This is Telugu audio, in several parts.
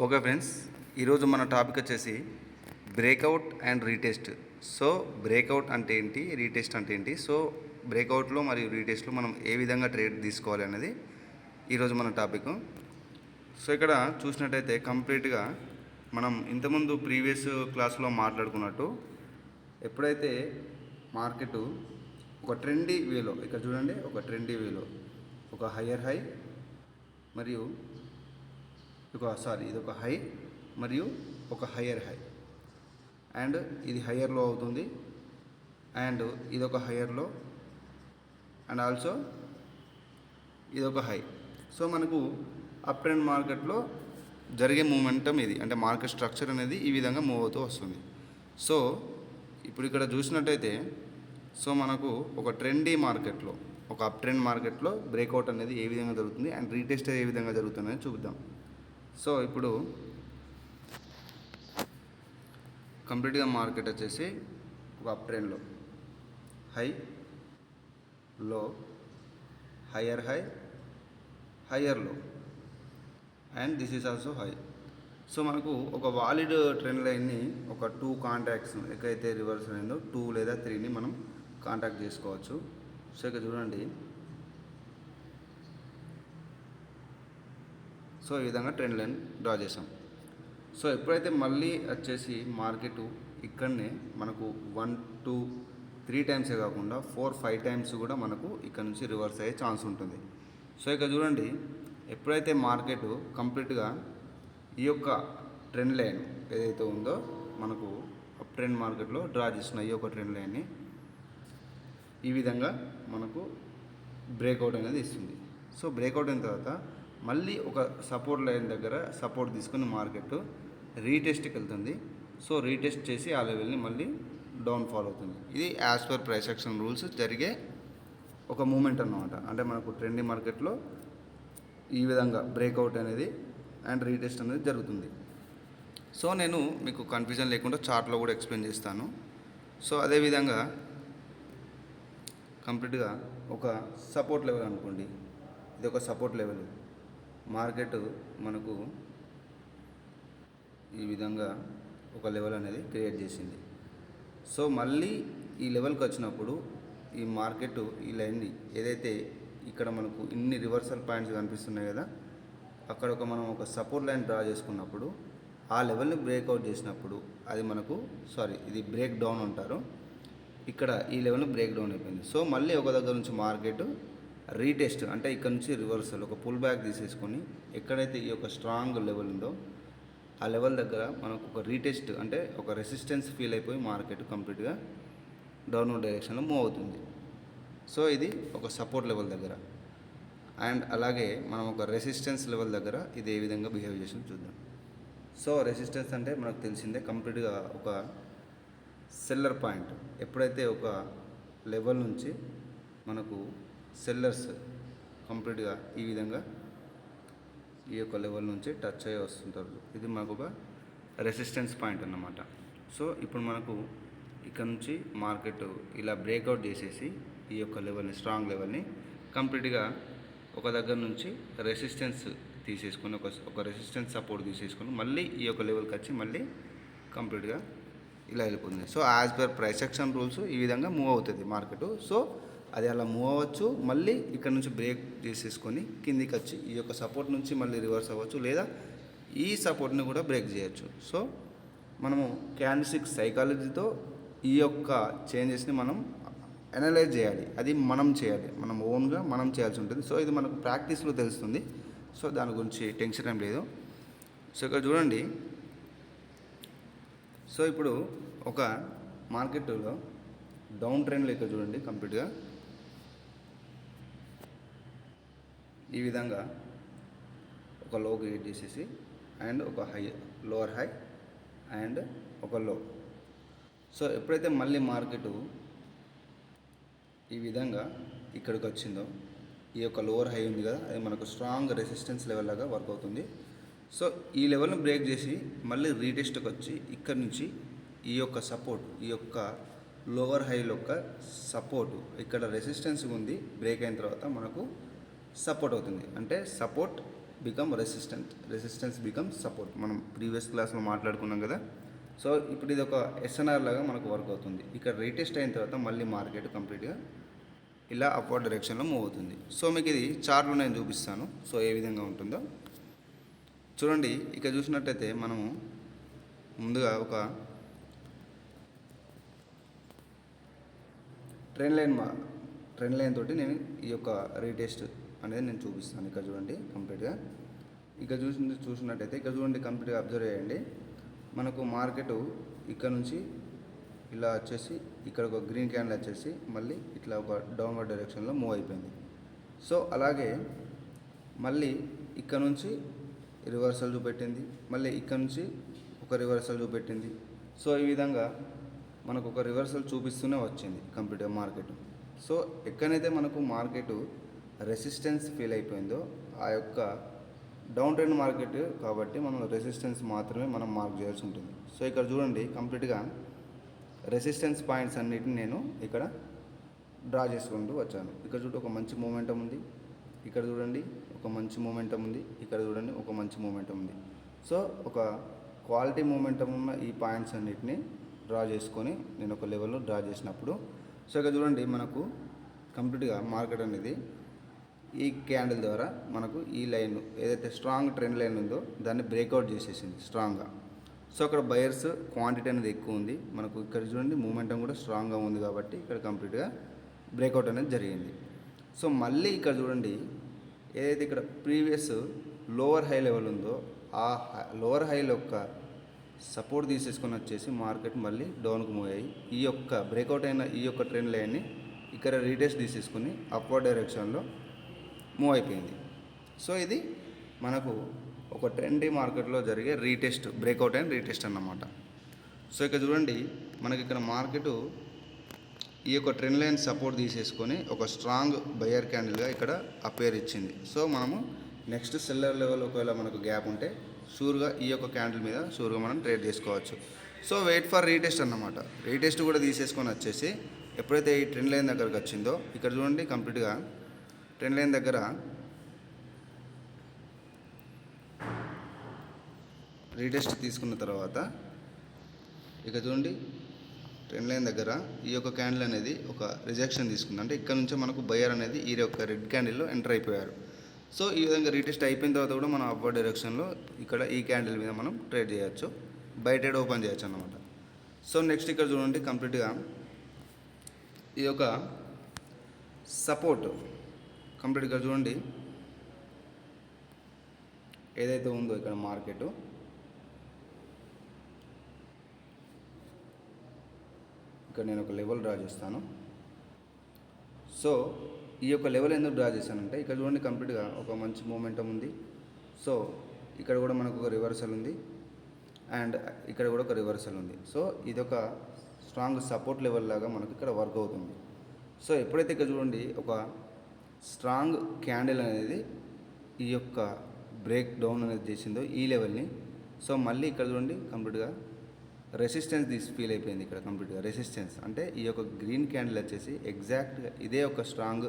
ఓకే ఫ్రెండ్స్, ఈరోజు మన టాపిక్ వచ్చేసి breakout and retest. So breakout అంటే ఏంటి, రీటెస్ట్ అంటే ఏంటి, సో బ్రేక్అవుట్లో మరియు రీటెస్ట్లో మనం ఏ విధంగా ట్రేడ్ తీసుకోవాలి అనేది ఈరోజు మన టాపిక్. సో ఇక్కడ చూసినట్టయితే కంప్లీట్గా మనం ఇంతకుముందు ప్రీవియస్ క్లాస్లో మాట్లాడుకున్నట్టు ఎప్పుడైతే మార్కెట్ ఒక ట్రెండీ వేలో, ఇక్కడ చూడండి, ఒక ట్రెండీ వేలో ఒక హయ్యర్ హై మరియు ఇది ఒక హై మరియు ఒక హయ్యర్ హై, అండ్ ఇది హయ్యర్లో అవుతుంది, అండ్ ఇది ఒక హయ్యర్లో, అండ్ ఆల్సో ఇది ఒక హై. సో మనకు అప్ ట్రెండ్ మార్కెట్లో జరిగే మూమెంటం ఇది, అంటే మార్కెట్ స్ట్రక్చర్ అనేది ఈ విధంగా మూవ్ అవుతూ వస్తుంది. సో ఇప్పుడు ఇక్కడ చూసినట్టయితే సో మనకు ఒక ట్రెండీ మార్కెట్లో, ఒక అప్ ట్రెండ్ మార్కెట్లో బ్రేక్అవుట్ అనేది ఏ విధంగా జరుగుతుంది అండ్ రీటెస్ట్ ఏ విధంగా జరుగుతుంది అనేది చూద్దాం. సో ఇప్పుడు కంప్లీట్గా మార్కెట్ వచ్చేసి ఒక అప్ ట్రెండ్లో హై, లో, హయ్యర్ హై, హయ్యర్ లో, and this is also high. So మనకు ఒక వాలిడ్ ట్రెండ్ లైన్ని ఒక 2 కాంటాక్ట్స్ ఎక్కడైతే రివర్స్ అయిందో 2 లేదా 3ని మనం కాంటాక్ట్ చేసుకోవచ్చు. సో ఇక్కడ చూడండి, సో ఈ విధంగా ట్రెండ్ లైన్ డ్రా చేసాం. సో ఎప్పుడైతే మళ్ళీ వచ్చేసి మార్కెట్ ఇక్కడనే మనకు 1, 2, 3 టైమ్సే కాకుండా 4, 5 టైమ్స్ కూడా మనకు ఇక్కడ నుంచి రివర్స్ అయ్యే ఛాన్స్ ఉంటుంది. సో ఇక్కడ చూడండి, ఎప్పుడైతే మార్కెట్ కంప్లీట్గా ఈ యొక్క ట్రెండ్ లైన్ ఏదైతే ఉందో మనకు అప్ ట్రెండ్ మార్కెట్లో డ్రా చేసిన ఈ యొక్క ట్రెండ్ లైన్ని ఈ విధంగా మనకు బ్రేక్అవుట్ అనేది ఇస్తుంది. సో బ్రేక్అవుట్ అయిన తర్వాత మళ్ళీ ఒక సపోర్ట్ లైన్ దగ్గర సపోర్ట్ తీసుకుని మార్కెట్ రీటెస్ట్కి వెళ్తుంది. సో రీటెస్ట్ చేసి ఆ లెవెల్ని మళ్ళీ డౌన్ ఫాల్ అవుతుంది. ఇది as per price action rules జరిగే ఒక మూమెంట్ అన్నమాట. అంటే మనకు ట్రెండింగ్ మార్కెట్లో ఈ విధంగా బ్రేక్అవుట్ అనేది అండ్ రీటెస్ట్ అనేది జరుగుతుంది. సో నేను మీకు కన్ఫ్యూజన్ లేకుండా చార్ట్లో కూడా ఎక్స్ప్లెయిన్ చేస్తాను. సో అదేవిధంగా కంప్లీట్గా ఒక సపోర్ట్ లెవెల్ అనుకోండి, ఇది ఒక సపోర్ట్ లెవెల్. మార్కెట్ మనకు ఈ విధంగా ఒక లెవెల్ అనేది క్రియేట్ చేసింది. సో మళ్ళీ ఈ లెవెల్కి వచ్చినప్పుడు ఈ మార్కెట్ ఈ లైన్ని ఏదైతే ఇక్కడ మనకు ఇన్ని రివర్సల్ పాయింట్స్ కనిపిస్తున్నాయి కదా, అక్కడ మనం ఒక సపోర్ట్ లైన్ డ్రా చేసుకున్నప్పుడు ఆ లెవెల్ని బ్రేక్అవుట్ చేసినప్పుడు అది మనకు ఇది బ్రేక్ డౌన్ అంటారు. ఇక్కడ ఈ లెవెల్ని బ్రేక్ డౌన్ అయిపోయింది. సో మళ్ళీ ఒక దగ్గర నుంచి మార్కెట్ రీటెస్ట్, అంటే ఇక్కడ నుంచి రివర్సల్ ఒక పుల్ బ్యాక్ తీసేసుకొని ఎక్కడైతే ఈ యొక్క స్ట్రాంగ్ లెవెల్ ఉందో ఆ లెవెల్ దగ్గర మనకు ఒక రీటెస్ట్, అంటే ఒక రెసిస్టెన్స్ ఫీల్ అయిపోయి మార్కెట్ కంప్లీట్గా డౌన్వర్డ్ డైరెక్షన్లో మూవ్ అవుతుంది. సో ఇది ఒక సపోర్ట్ లెవెల్ దగ్గర, అండ్ అలాగే మనం ఒక రెసిస్టెన్స్ లెవెల్ దగ్గర ఇది ఏ విధంగా బిహేవ్ చేసిందో చూద్దాం. సో రెసిస్టెన్స్ అంటే మనకు తెలిసిందే, కంప్లీట్గా ఒక సెల్లర్ పాయింట్. ఎప్పుడైతే ఒక లెవెల్ నుంచి మనకు సెల్లర్స్ కంప్లీట్గా ఈ విధంగా ఈ యొక్క లెవెల్ నుంచి టచ్ అయ్యి వస్తుంటారు, ఇది మనకు ఒక రెసిస్టెన్స్ పాయింట్ అన్నమాట. సో ఇప్పుడు మనకు ఇక్కడ నుంచి మార్కెట్ ఇలా బ్రేక్అవుట్ చేసేసి ఈ యొక్క లెవెల్ని, స్ట్రాంగ్ లెవెల్ని కంప్లీట్గా ఒక దగ్గర నుంచి రెసిస్టెన్స్ తీసేసుకొని ఒక రెసిస్టెన్స్ సపోర్ట్ తీసేసుకొని మళ్ళీ ఈ యొక్క లెవెల్కి వచ్చి మళ్ళీ కంప్లీట్గా ఇలా వెళ్ళిపోతుంది. So as per price action rules ఈ విధంగా మూవ్ అవుతుంది మార్కెట్. సో అది అలా మూవ్ అవ్వచ్చు, మళ్ళీ ఇక్కడ నుంచి బ్రేక్ చేసేసుకొని కిందికి వచ్చి ఈ యొక్క సపోర్ట్ నుంచి మళ్ళీ రివర్స్ అవ్వచ్చు, లేదా ఈ సపోర్ట్ని కూడా బ్రేక్ చేయొచ్చు. సో మనము క్యాండిల్స్టిక్ సైకాలజీతో ఈ యొక్క చేంజెస్ని మనం అనలైజ్ చేయాలి, అది మనం చేయాలి, మనం ఓన్గా మనం చేయాల్సి ఉంటుంది. సో ఇది మనకు ప్రాక్టీస్లో తెలుస్తుంది. సో దాని గురించి టెన్షన్ ఏం లేదు. సో ఇక్కడ చూడండి, సో ఇప్పుడు ఒక మార్కెట్లో డౌన్ ట్రెండ్లో ఇక్కడ చూడండి, కంప్లీట్గా ఈ విధంగా ఒక లో క్రియేట్ చేసేసి అండ్ ఒక హై, లోవర్ హై అండ్ ఒక లో. సో ఎప్పుడైతే మళ్ళీ మార్కెట్ ఈ విధంగా ఇక్కడికి వచ్చిందో ఈ యొక్క లోవర్ హై ఉంది కదా, అది మనకు స్ట్రాంగ్ రెసిస్టెన్స్ లెవెల్ లాగా వర్క్ అవుతుంది. సో ఈ లెవెల్ని బ్రేక్ చేసి మళ్ళీ రీటెస్ట్కి వచ్చి ఇక్కడ నుంచి ఈ యొక్క సపోర్ట్, ఈ యొక్క లోవర్ హై యొక్క సపోర్టు ఇక్కడ రెసిస్టెన్స్ ఉంది, బ్రేక్ అయిన తర్వాత మనకు సపోర్ట్ అవుతుంది. అంటే support become resistance become support. మనం ప్రీవియస్ క్లాస్లో మాట్లాడుకున్నాం కదా. సో ఇప్పుడు ఇది ఒక ఎస్ఎన్ఆర్ లాగా మనకు వర్క్ అవుతుంది. ఇక్కడ రీటెస్ట్ అయిన తర్వాత మళ్ళీ మార్కెట్ కంప్లీట్గా ఇలా అప్వర్డ్ డైరెక్షన్లో మూవ్ అవుతుంది. సో మీకు ఇది చార్ట్లో నేను చూపిస్తాను, సో ఏ విధంగా ఉంటుందో చూడండి. ఇక్కడ చూసినట్టయితే మనము ముందుగా ఒక ట్రెండ్ లైన్ తోటి నేను ఈ యొక్క రీటెస్ట్ అనేది నేను చూపిస్తాను. ఇక్కడ చూడండి కంప్లీట్గా. ఇక్కడ చూసినట్టయితే ఇక్కడ చూడండి కంప్లీట్గా అబ్జర్వ్ చేయండి. మనకు మార్కెట్ ఇక్కడ నుంచి ఇలా వచ్చేసి ఇక్కడ ఒక గ్రీన్ క్యాండిల్ వచ్చేసి మళ్ళీ ఇట్లా ఒక డౌన్వర్డ్ డైరెక్షన్లో మూవ్ అయిపోయింది. సో అలాగే మళ్ళీ ఇక్కడ నుంచి రివర్సల్ చూపెట్టింది, మళ్ళీ ఇక్కడ నుంచి ఒక రివర్సల్ చూపెట్టింది. సో ఈ విధంగా మనకు ఒక రివర్సల్ చూపిస్తూనే వచ్చింది కంప్లీట్గా మార్కెట్. సో ఎక్కడైతే మనకు మార్కెట్ రెసిస్టెన్స్ ఫీల్ అయిపోయిందో ఆ యొక్క డౌన్ ట్రెండ్ మార్కెట్ కాబట్టి మనం రెసిస్టెన్స్ మాత్రమే మనం మార్క్ చేయాల్సి ఉంటుంది. సో ఇక్కడ చూడండి కంప్లీట్గా రెసిస్టెన్స్ పాయింట్స్ అన్నిటిని నేను ఇక్కడ డ్రా చేసుకుంటూ వచ్చాను. ఇక్కడ చూడండి ఒక మంచి మూమెంటం ఉంది, ఇక్కడ చూడండి ఒక మంచి మూమెంటం ఉంది, ఇక్కడ చూడండి ఒక మంచి మూమెంటం ఉంది. సో ఒక క్వాలిటీ మూమెంటం ఉన్న ఈ పాయింట్స్ అన్నిటిని డ్రా చేసుకొని నేను ఒక లెవెల్లో డ్రా చేసినప్పుడు, సో ఇక్కడ చూడండి మనకు కంప్లీట్గా మార్కెట్ అనేది ఈ క్యాండిల్ ద్వారా మనకు ఈ లైన్ ఏదైతే స్ట్రాంగ్ ట్రెండ్ లైన్ ఉందో దాన్ని బ్రేక్అవుట్ చేసేసింది స్ట్రాంగ్గా. సో అక్కడ బయర్స్ క్వాంటిటీ అనేది ఎక్కువ ఉంది, మనకు ఇక్కడ చూడండి మూమెంటం కూడా స్ట్రాంగ్గా ఉంది కాబట్టి ఇక్కడ కంప్లీట్గా బ్రేక్అవుట్ అనేది జరిగింది. సో మళ్ళీ ఇక్కడ చూడండి ఏదైతే ఇక్కడ ప్రీవియస్ లోవర్ హై లెవెల్ ఉందో ఆ లోవర్ హై యొక్క సపోర్ట్ తీసేసుకొని వచ్చేసి మార్కెట్ మళ్ళీ డౌన్కు మూవ్ అయ్యి ఈ యొక్క బ్రేక్అవుట్ అయిన ఈ యొక్క ట్రెండ్ లైన్ని ఇక్కడ రీటెస్ట్ తీసేసుకుని అప్వర్డ్ డైరెక్షన్లో మూవ్ అయిపోయింది. సో ఇది మనకు ఒక ట్రెండీ మార్కెట్లో జరిగే రీటెస్ట్, బ్రేక్అవుట్ అండ్ రీటెస్ట్ అన్నమాట. సో ఇక్కడ చూడండి మనకి ఇక్కడ మార్కెట్ ఈ యొక్క ట్రెండ్ లైన్ సపోర్ట్ తీసేసుకొని ఒక స్ట్రాంగ్ బయర్ క్యాండిల్గా ఇక్కడ అపేర్ ఇచ్చింది. సో మనము నెక్స్ట్ సెల్లర్ లెవెల్ ఒకవేళ మనకు గ్యాప్ ఉంటే షూర్గా ఈ యొక్క క్యాండిల్ మీద షూర్గా మనం ట్రేడ్ చేసుకోవచ్చు. సో వెయిట్ ఫర్ రీటెస్ట్ అన్నమాట. రీటెస్ట్ కూడా తీసేసుకొని వచ్చేసి ఎప్పుడైతే ఈ ట్రెండ్ లైన్ దగ్గరకు వచ్చిందో ఇక్కడ చూడండి కంప్లీట్గా ట్రెండ్ లైన్ దగ్గర రీటెస్ట్ తీసుకున్న తర్వాత ఇక చూడండి ట్రెండ్ లైన్ దగ్గర ఈ యొక్క క్యాండిల్ అనేది ఒక రిజెక్షన్ తీసుకుంది. అంటే ఇక్కడ నుంచి మనకు బయర్ అనేది ఈ యొక్క రెడ్ క్యాండిల్లో ఎంటర్ అయిపోయారు. సో ఈ విధంగా రీటెస్ట్ అయిపోయిన తర్వాత కూడా మనం అప్వర్డ్ డైరెక్షన్లో ఇక్కడ ఈ క్యాండిల్ మీద మనం ట్రేడ్ చేయొచ్చు, బై ట్రేడ్ ఓపెన్ చేయొచ్చు అన్నమాట. సో నెక్స్ట్ ఇక్కడ చూడండి కంప్లీట్గా ఈ యొక్క సపోర్ట్ కంప్లీట్గా చూడండి ఏదైతే ఉందో ఇక్కడ మార్కెట్ ఇక్కడ నేను ఒక లెవెల్ డ్రా చేస్తాను. సో ఈ యొక్క లెవెల్ ఎందుకు డ్రా చేశానంటే ఇక్కడ చూడండి కంప్లీట్గా ఒక మంచి మూమెంటం ఉంది. సో ఇక్కడ కూడా మనకు ఒక రివర్సల్ ఉంది అండ్ ఇక్కడ కూడా ఒక రివర్సల్ ఉంది. సో ఇది ఒక స్ట్రాంగ్ సపోర్ట్ లెవెల్ లాగా మనకు ఇక్కడ వర్క్ అవుతుంది. సో ఎప్పుడైతే ఇక్కడ చూడండి ఒక స్ట్రాంగ్ క్యాండిల్ అనేది ఈ యొక్క బ్రేక్ డౌన్ అనేది చేసిందో ఈ లెవెల్ని, సో మళ్ళీ ఇక్కడ చూడండి కంప్లీట్గా రెసిస్టెన్స్ ఫీల్ అయిపోయింది. ఇక్కడ కంప్లీట్గా రెసిస్టెన్స్ అంటే ఈ యొక్క గ్రీన్ క్యాండిల్ వచ్చేసి ఎగ్జాక్ట్గా ఇదే ఒక స్ట్రాంగ్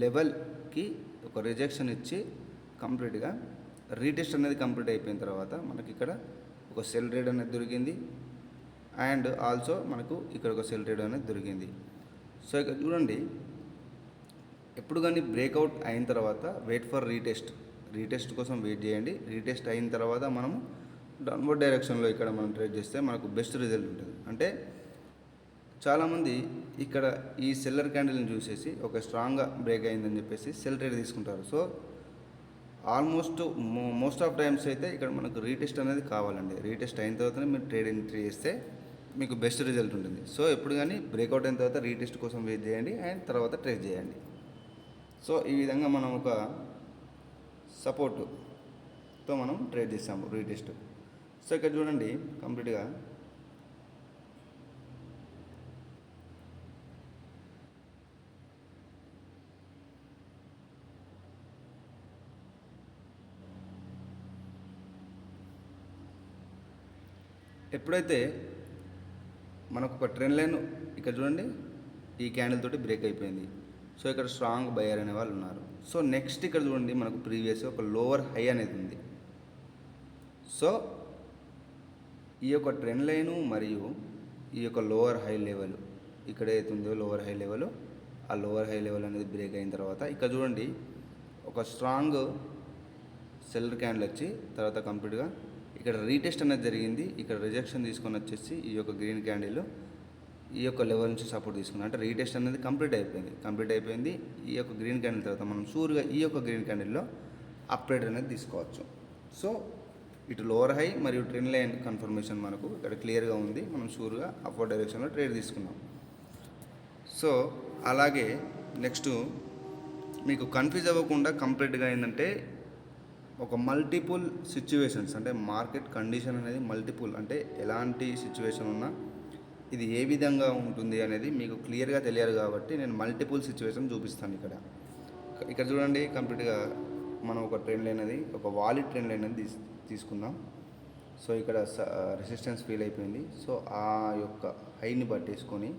లెవెల్కి ఒక రిజెక్షన్ ఇచ్చి కంప్లీట్గా రీటెస్ట్ అనేది కంప్లీట్ అయిపోయిన తర్వాత మనకి ఇక్కడ ఒక సెల్ ట్రేడ్ అనేది దొరికింది అండ్ ఆల్సో మనకు ఇక్కడ ఒక సెల్ ట్రేడ్ అనేది దొరికింది. సో ఇక్కడ చూడండి ఎప్పుడు కానీ బ్రేక్అవుట్ అయిన తర్వాత వెయిట్ ఫర్ రీటెస్ట్ కోసం వెయిట్ చేయండి. రీటెస్ట్ అయిన తర్వాత మనము డౌన్వర్డ్ డైరెక్షన్లో ఇక్కడ మనం ట్రేడ్ చేస్తే మనకు బెస్ట్ రిజల్ట్ ఉంటుంది. అంటే చాలామంది ఇక్కడ ఈ సెల్లర్ క్యాండిల్ని చూసేసి ఒక స్ట్రాంగ్గా బ్రేక్ అయిందని చెప్పేసి సెల్ ట్రేడ్ తీసుకుంటారు. So almost most of times అయితే ఇక్కడ మనకు రీటెస్ట్ అనేది కావాలండి. రీటెస్ట్ అయిన తర్వాతనే మీరు ట్రేడ్ ఎంట్రీ చేస్తే మీకు బెస్ట్ రిజల్ట్ ఉంటుంది. సో ఎప్పుడు కానీ బ్రేక్అవుట్ అయిన తర్వాత రీటెస్ట్ కోసం వెయిట్ చేయండి అండ్ తర్వాత ట్రేడ్ చేయండి. సో ఈ విధంగా మనం ఒక సపోర్టుతో మనం ట్రేడ్ చేసాము రీటెస్ట్. సో ఇక్కడ చూడండి కంప్లీట్గా ఎప్పుడైతే మనకు ఒక ట్రెండ్ లైన్ ఇక్కడ చూడండి ఈ క్యాండిల్ తోటి బ్రేక్ అయిపోయింది. సో ఇక్కడ స్ట్రాంగ్ బయర్ అనే వాళ్ళు ఉన్నారు. సో నెక్స్ట్ ఇక్కడ చూడండి మనకు ప్రీవియస్ ఒక లోవర్ హై అనేది ఉంది. సో ఈ యొక్క ట్రెండ్ లైను మరియు ఈ యొక్క లోవర్ హై లెవెల్ ఇక్కడ ఏదైతే ఉందో లోవర్ హై లెవెల్, ఆ లోవర్ హై లెవెల్ అనేది బ్రేక్ అయిన తర్వాత ఇక్కడ చూడండి ఒక స్ట్రాంగ్ సెల్లర్ క్యాండిల్ వచ్చి తర్వాత కంప్లీట్గా ఇక్కడ రీటెస్ట్ అనేది జరిగింది. ఇక్కడ రిజెక్షన్ తీసుకొని వచ్చేసి ఈ యొక్క గ్రీన్ క్యాండిల్ ఈ యొక్క లెవెల్ నుంచి సపోర్ట్ తీసుకున్నాం. అంటే రీటెస్ట్ అనేది కంప్లీట్ అయిపోయింది. ఈ యొక్క గ్రీన్ క్యాండిల్ తర్వాత మనం షూర్గా ఈ యొక్క గ్రీన్ క్యాండిల్లో అప్గ్రేడ్ అనేది తీసుకోవచ్చు. సో ఇటు లోవర్ హై మరియు ట్రెండ్ లైన్ కన్ఫర్మేషన్ మనకు ఇక్కడ క్లియర్గా ఉంది. మనం షూర్గా అప్వర్డ్ డైరెక్షన్లో ట్రేడ్ తీసుకున్నాం. సో అలాగే నెక్స్ట్ మీకు కన్ఫ్యూజ్ అవ్వకుండా కంప్లీట్గా ఏంటంటే ఒక మల్టిపుల్ సిచ్యువేషన్స్, అంటే మార్కెట్ కండిషన్ అనేది మల్టిపుల్, అంటే ఎలాంటి సిచ్యువేషన్ ఉన్నా ఇది ఏ విధంగా ఉంటుంది అనేది మీకు క్లియర్గా తెలియాలి కాబట్టి నేను మల్టిపుల్ సిచ్యువేషన్ చూపిస్తాను. ఇక్కడ చూడండి కంప్లీట్గా మనం ఒక ట్రెండ్ లైన్ అనేది ఒక వాలిడ్ ట్రెండ్ లైన్ అనేది తీసుకుందాం. సో ఇక్కడ రెసిస్టెన్స్ ఫీల్ అయిపోయింది. సో ఆ యొక్క హైని పట్టేసుకొని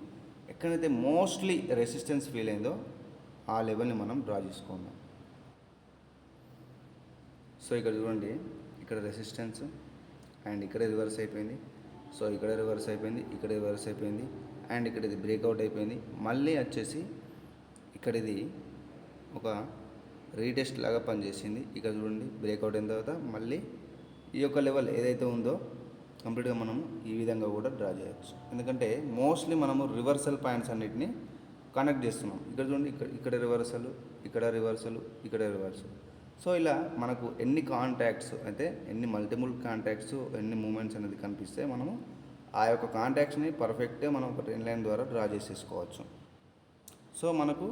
ఎక్కడైతే మోస్ట్లీ రెసిస్టెన్స్ ఫీల్ అయిందో ఆ లెవెల్ని మనం డ్రా చేసుకుందాం. సో ఇక్కడ చూడండి ఇక్కడ రెసిస్టెన్స్ అండ్ ఇక్కడ రివర్స్ అయిపోయింది. సో ఇక్కడ రివర్స్ అయిపోయింది, ఇక్కడ రివర్స్ అయిపోయింది అండ్ ఇక్కడ ఇది బ్రేక్అవుట్ అయిపోయింది. మళ్ళీ వచ్చేసి ఇక్కడ ఇది ఒక రీటెస్ట్ లాగా పనిచేసింది. ఇక్కడ చూడండి బ్రేక్అవుట్ అయిన తర్వాత మళ్ళీ ఈ యొక్క లెవెల్ ఏదైతే ఉందో కంప్లీట్గా మనము ఈ విధంగా కూడా డ్రా చేయొచ్చు. ఎందుకంటే మోస్ట్లీ మనము రివర్సల్ పాయింట్స్ అన్నిటిని కనెక్ట్ చేస్తున్నాం. ఇక్కడ చూడండి ఇక్కడ రివర్సల్, ఇక్కడ రివర్సల్, ఇక్కడ రివర్సల్. సో ఇలా మనకు ఎన్ని కాంటాక్ట్స్ అయితే ఎన్ని మల్టిపుల్ కాంటాక్ట్స్ ఎన్ని మూమెంట్స్ అనేది కనిపిస్తే మనము ఆ యొక్క కాంటాక్ట్స్ని పర్ఫెక్ట్గా మనం ఒక ట్రెండ్ లైన్ ద్వారా డ్రా చేసేసుకోవచ్చు. సో మనకు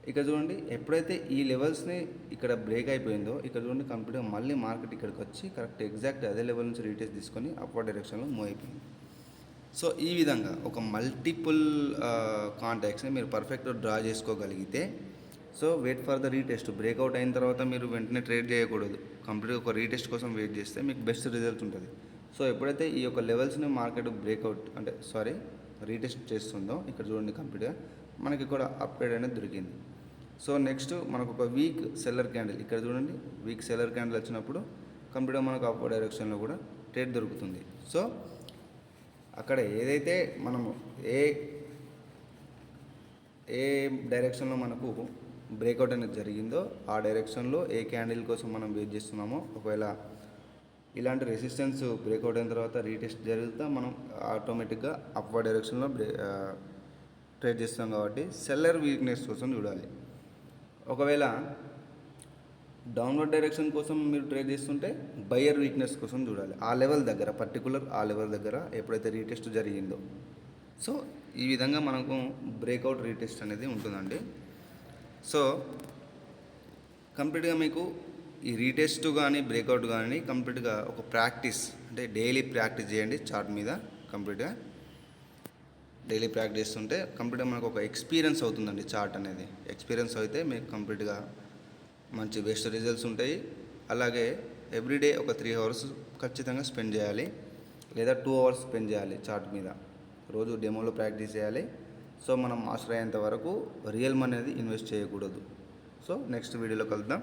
ఇక్కడ చూడండి ఎప్పుడైతే ఈ లెవెల్స్ని ఇక్కడ బ్రేక్ అయిపోయిందో ఇక్కడ చూడండి కంప్లీట్గా మళ్ళీ మార్కెట్ ఇక్కడికి వచ్చి కరెక్ట్ ఎగ్జాక్ట్ అదే లెవెల్ నుంచి రీటెస్ట్ తీసుకొని అప్వర్డ్ డైరెక్షన్లో మూవ్ అయిపోయింది. సో ఈ విధంగా ఒక మల్టిపుల్ కాంటాక్ట్స్ని మీరు పర్ఫెక్ట్గా డ్రా చేసుకోగలిగితే so wait for the retest. Breakout అయిన తర్వాత మీరు వెంటనే ట్రేడ్ చేయకూడదు. కంప్లీట్గా ఒక రీటెస్ట్ కోసం వెయిట్ చేస్తే మీకు బెస్ట్ రిజల్ట్ ఉంటుంది. సో ఎప్పుడైతే ఈ యొక్క లెవెల్స్ని మార్కెట్ బ్రేక్అవుట్ రీటెస్ట్ చేస్తుందో ఇక్కడ చూడండి కంప్లీట్గా మనకి కూడా అప్గ్రేడ్ అనేది దొరికింది. సో నెక్స్ట్ మనకు ఒక వీక్ సెల్లర్ క్యాండిల్ ఇక్కడ చూడండి వీక్ సెల్లర్ క్యాండిల్ వచ్చినప్పుడు కంప్లీట్గా మనకు అప్వర్డ్ డైరెక్షన్లో కూడా ట్రేడ్ దొరుకుతుంది. సో అక్కడ ఏదైతే మనము ఏ డైరెక్షన్లో మనకు బ్రేక్అవుట్ అనేది జరిగిందో ఆ డైరెక్షన్లో ఏ క్యాండిల్ కోసం మనం వెయిట్ చేస్తున్నామో ఒకవేళ ఇలాంటి రెసిస్టెన్స్ బ్రేక్అవుట్ అయిన తర్వాత రీటెస్ట్ జరుగుతా మనం ఆటోమేటిక్గా అప్వర్డ్ డైరెక్షన్లో ట్రేడ్ చేస్తాం కాబట్టి సెల్లర్ వీక్నెస్ కోసం చూడాలి. ఒకవేళ డౌన్వర్డ్ డైరెక్షన్ కోసం మీరు ట్రేడ్ చేస్తుంటే బయర్ వీక్నెస్ కోసం చూడాలి. ఆ లెవెల్ దగ్గర ఆ లెవెల్ దగ్గర ఎప్పుడైతే రీటెస్ట్ జరిగిందో. సో ఈ విధంగా మనకు బ్రేక్అవుట్ రీటెస్ట్ అనేది ఉంటుందండి. సో కంప్లీట్గా మీకు ఈ రీటెస్ట్ కానీ బ్రేక్అవుట్ కానీ కంప్లీట్గా ఒక ప్రాక్టీస్, అంటే డైలీ ప్రాక్టీస్ చేయండి చార్ట్ మీద. కంప్లీట్గా డైలీ ప్రాక్టీస్ చేస్తుంటే కంప్లీట్గా మనకు ఒక ఎక్స్పీరియన్స్ అవుతుందండి. చార్ట్ అనేది ఎక్స్పీరియన్స్ అయితే మీకు కంప్లీట్గా మంచి బెస్ట్ రిజల్ట్స్ ఉంటాయి. అలాగే ఎవ్రీడే ఒక 3 అవర్స్ ఖచ్చితంగా స్పెండ్ చేయాలి, లేదా 2 అవర్స్ స్పెండ్ చేయాలి చార్ట్ మీద. రోజు డెమోలో ప్రాక్టీస్ చేయాలి. సో మనం మాస్టర్ అయ్యేంత వరకు రియల్ మనీ అనేది ఇన్వెస్ట్ చేయకూడదు. సో నెక్స్ట్ వీడియోలో కలుద్దాం.